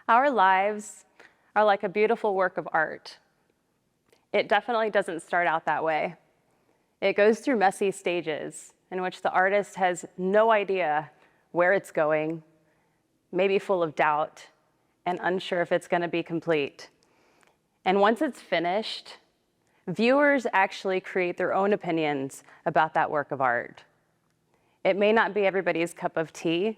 Our lives are like a beautiful work of art. It definitely doesn't start out that way. It goes through messy stages in which the artist has no idea where it's going, maybe full of doubt, and unsure if it's going to be complete. And once it's finished, viewers actually create their own opinions about that work of art. It may not be everybody's cup of tea,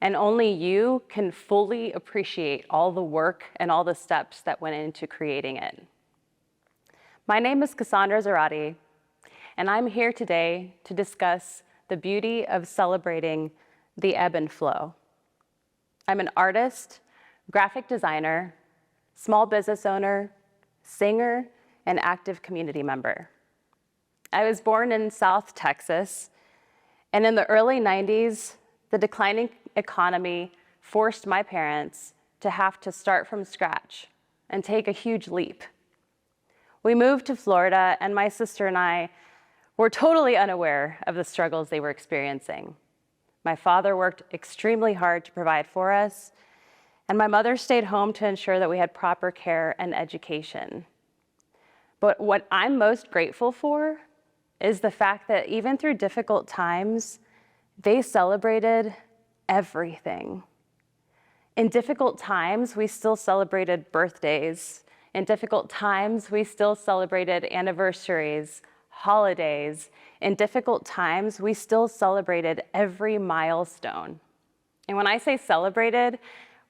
and only you can fully appreciate all the work and all the steps that went into creating it. My name is Kyzandrha Zarate, and I'm here today to discuss the beauty of celebrating the ebb and flow. I'm an artist, graphic designer, small business owner, singer, and active community member. I was born in South Texas, and in the early 90s, the declining economy forced my parents to have to start from scratch and take a huge leap. We moved to Florida, and my sister and I were totally unaware of the struggles they were experiencing. My father worked extremely hard to provide for us, and my mother stayed home to ensure that we had proper care and education. But what I'm most grateful for is the fact that even through difficult times, they celebrated everything. In difficult times, we still celebrated birthdays. In difficult times, we still celebrated anniversaries, holidays. In difficult times, we still celebrated every milestone. And when I say celebrated,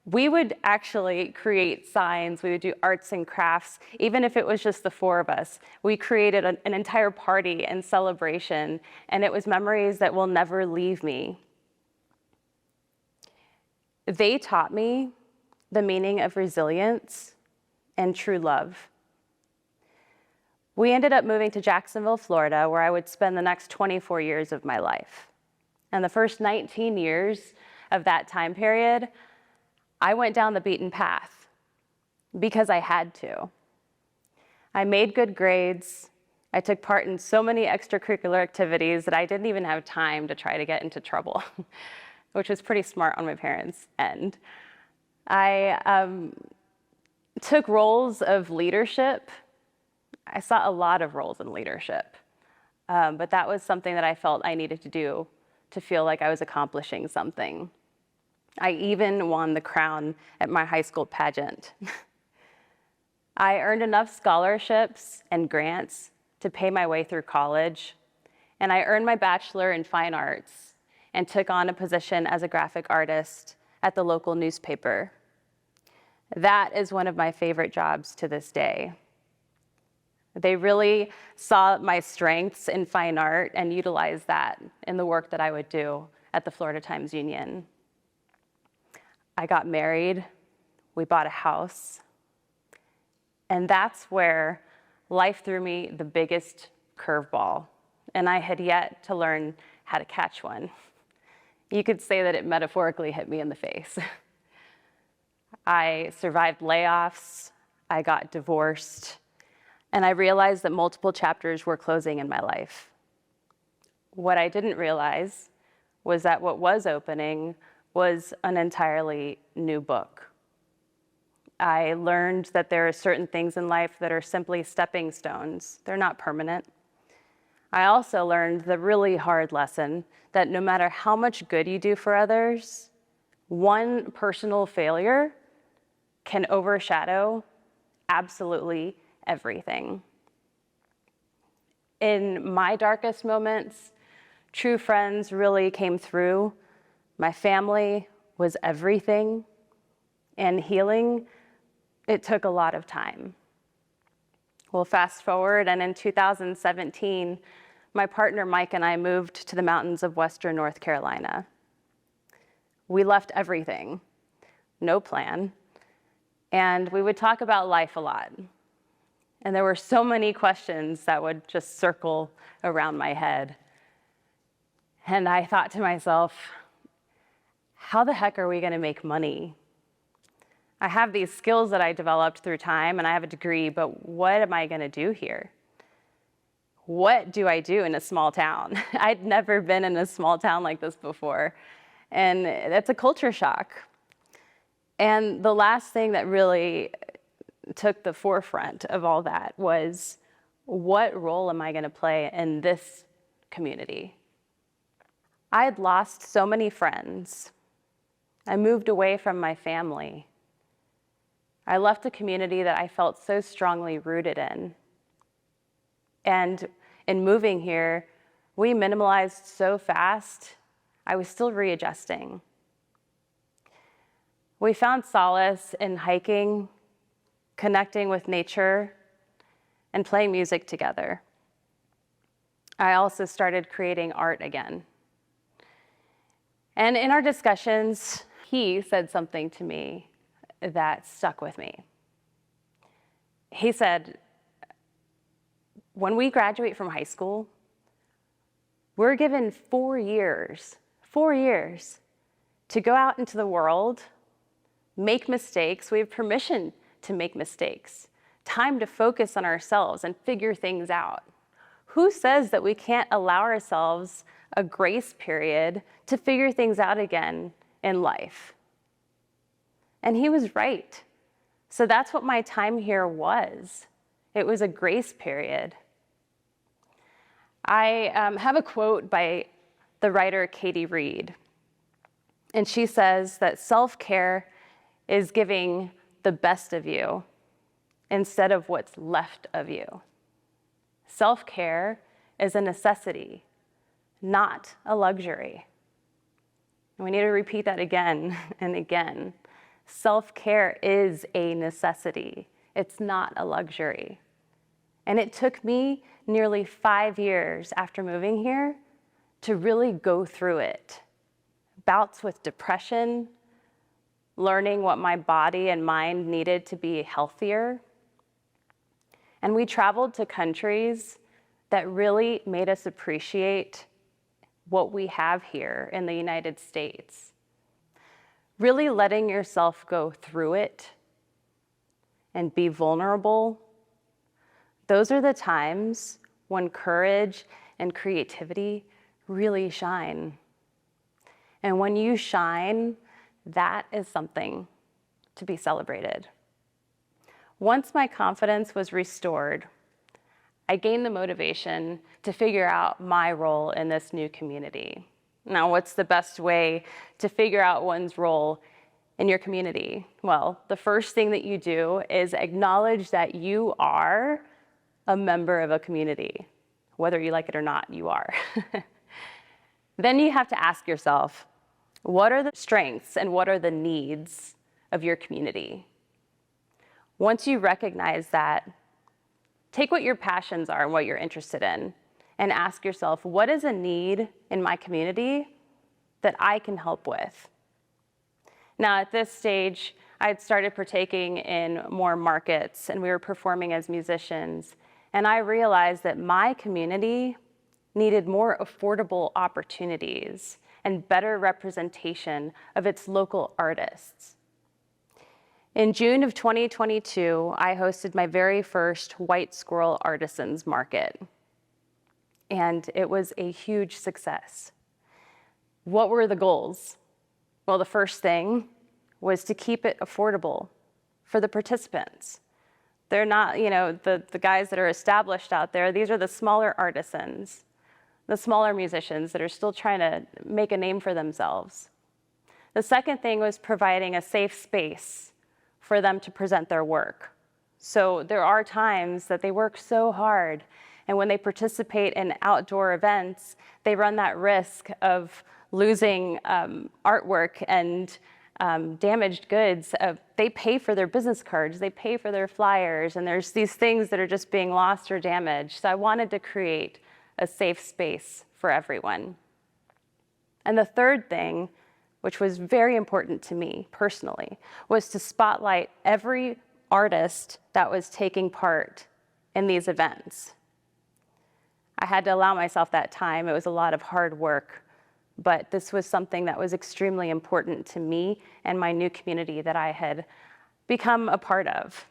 we would actually create signs, we would do arts and crafts, even if it was just the four of us. We created an entire party and celebration, and it was memories that will never leave me. They taught me the meaning of resilience and true love. We ended up moving to Jacksonville, Florida, where I would spend the next 24 years of my life. And the first 19 years of that time period, I went down the beaten path because I had to. I made good grades. I took part in so many extracurricular activities that I didn't even have time to try to get into trouble, which was pretty smart on my parents' end. I took roles of leadership. I saw a lot of roles in leadership, but that was something that I felt I needed to do to feel like I was accomplishing something. I even won the crown at my high school pageant. I earned enough scholarships and grants to pay my way through college, and I earned my bachelor in fine arts and took on a position as a graphic artist at the local newspaper. That is one of my favorite jobs to this day. They really saw my strengths in fine art and utilized that in the work that I would do at the Florida Times-Union. I got married, we bought a house, and that's where life threw me the biggest curveball, and I had yet to learn how to catch one. You could say that it metaphorically hit me in the face. I survived layoffs, I got divorced, and I realized that multiple chapters were closing in my life. What I didn't realize was that what was opening was an entirely new book. I learned that there are certain things in life that are simply stepping stones. They're not permanent. I also learned the really hard lesson that no matter how much good you do for others, one personal failure can overshadow absolutely everything. In my darkest moments, true friends really came through. My family was everything, and healing, it took a lot of time. Well, fast forward, and in 2017, my partner Mike and I moved to the mountains of Western North Carolina. We left everything, no plan, and we would talk about life a lot. And there were so many questions that would just circle around my head. And I thought to myself, how the heck are we going to make money? I have these skills that I developed through time, and I have a degree, but what am I going to do here? What do I do in a small town? I'd never been in a small town like this before, and that's a culture shock. And the last thing that really took the forefront of all that was, what role am I going to play in this community? I had lost so many friends. I moved away from my family. I left a community that I felt so strongly rooted in. And in moving here, we minimalized so fast, I was still readjusting. We found solace in hiking, connecting with nature, and playing music together. I also started creating art again. And in our discussions, he said something to me that stuck with me. He said, when we graduate from high school, we're given 4 years to go out into the world, make mistakes. We have permission to make mistakes, time to focus on ourselves and figure things out. Who says that we can't allow ourselves a grace period to figure things out again in life? And he was right. So that's what my time here was. It was a grace period. I have a quote by the writer Katie Reed, and she says that self-care is giving the best of you instead of what's left of you. Self-care is a necessity, not a luxury. And we need to repeat that again and again. Self-care is a necessity. It's not a luxury. And it took me nearly 5 years after moving here to really go through it. Bouts with depression, learning what my body and mind needed to be healthier. And we traveled to countries that really made us appreciate what we have here in the United States. Really letting yourself go through it and be vulnerable, those are the times when courage and creativity really shine. And when you shine, that is something to be celebrated. Once my confidence was restored, I gained the motivation to figure out my role in this new community. Now, what's the best way to figure out one's role in your community? Well, the first thing that you do is acknowledge that you are a member of a community. Whether you like it or not, you are. Then you have to ask yourself, what are the strengths and what are the needs of your community? Once you recognize that, take what your passions are and what you're interested in and ask yourself, what is a need in my community that I can help with? Now, at this stage, I had started partaking in more markets and we were performing as musicians. And I realized that my community needed more affordable opportunities and better representation of its local artists. In June of 2022, I hosted my very first White Squirrel Artisans Market. And it was a huge success. What were the goals? Well, the first thing was to keep it affordable for the participants. They're not, the guys that are established out there. These are the smaller artisans, the smaller musicians that are still trying to make a name for themselves. The second thing was providing a safe space for them to present their work. So there are times that they work so hard, and when they participate in outdoor events, they run that risk of losing artwork and damaged goods. They pay for their business cards, they pay for their flyers, and there's these things that are just being lost or damaged. So I wanted to create a safe space for everyone. And the third thing, which was very important to me personally, was to spotlight every artist that was taking part in these events. I had to allow myself that time. It was a lot of hard work, but this was something that was extremely important to me and my new community that I had become a part of.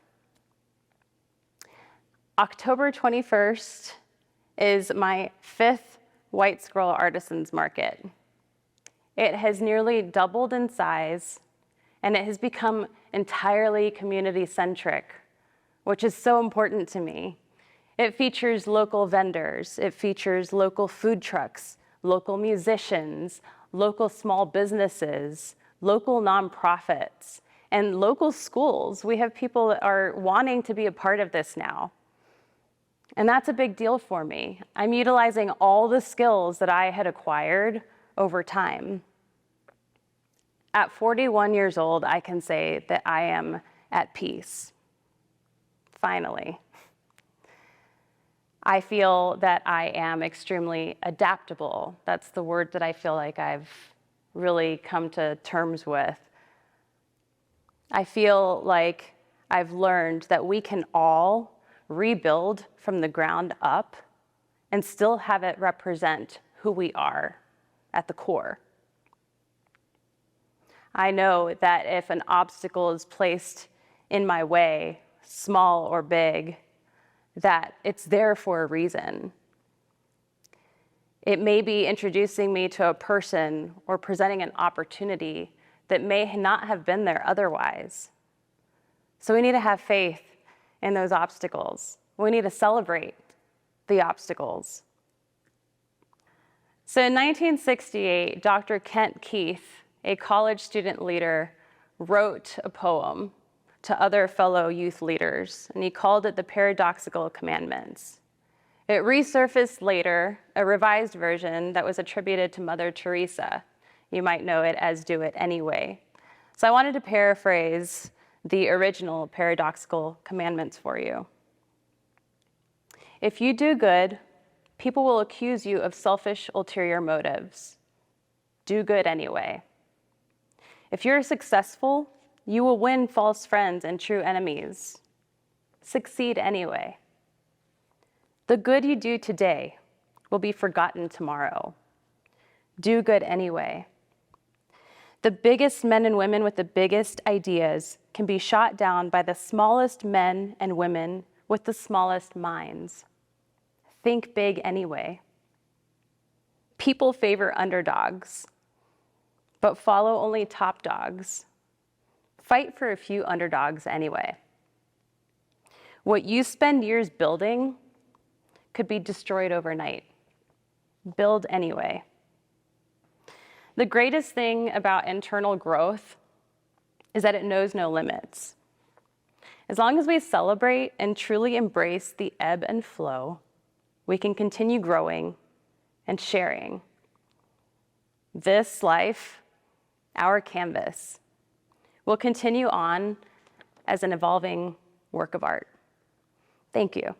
October 21st is my 5th White Squirrel Artisans Market. It has nearly doubled in size, and it has become entirely community-centric, which is so important to me. It features local vendors, it features local food trucks, local musicians, local small businesses, local nonprofits, and local schools. We have people that are wanting to be a part of this now. And that's a big deal for me. I'm utilizing all the skills that I had acquired over time. At 41 years old, I can say that I am at peace. Finally. I feel that I am extremely adaptable. That's the word that I feel like I've really come to terms with. I feel like I've learned that we can all rebuild from the ground up and still have it represent who we are at the core. I know that if an obstacle is placed in my way, small or big, that it's there for a reason. It may be introducing me to a person or presenting an opportunity that may not have been there otherwise. So we need to have faith in those obstacles. We need to celebrate the obstacles. So in 1968, Dr. Kent Keith, a college student leader, wrote a poem to other fellow youth leaders, and he called it the Paradoxical Commandments. It resurfaced later, a revised version that was attributed to Mother Teresa. You might know it as Do It Anyway. So I wanted to paraphrase the original Paradoxical Commandments for you. If you do good, people will accuse you of selfish, ulterior motives. Do good anyway. If you're successful, you will win false friends and true enemies. Succeed anyway. The good you do today will be forgotten tomorrow. Do good anyway. The biggest men and women with the biggest ideas can be shot down by the smallest men and women with the smallest minds. Think big anyway. People favor underdogs, but follow only top dogs. Fight for a few underdogs anyway. What you spend years building could be destroyed overnight. Build anyway. The greatest thing about internal growth is that it knows no limits. As long as we celebrate and truly embrace the ebb and flow, we can continue growing and sharing. This life, our canvas, will continue on as an evolving work of art. Thank you.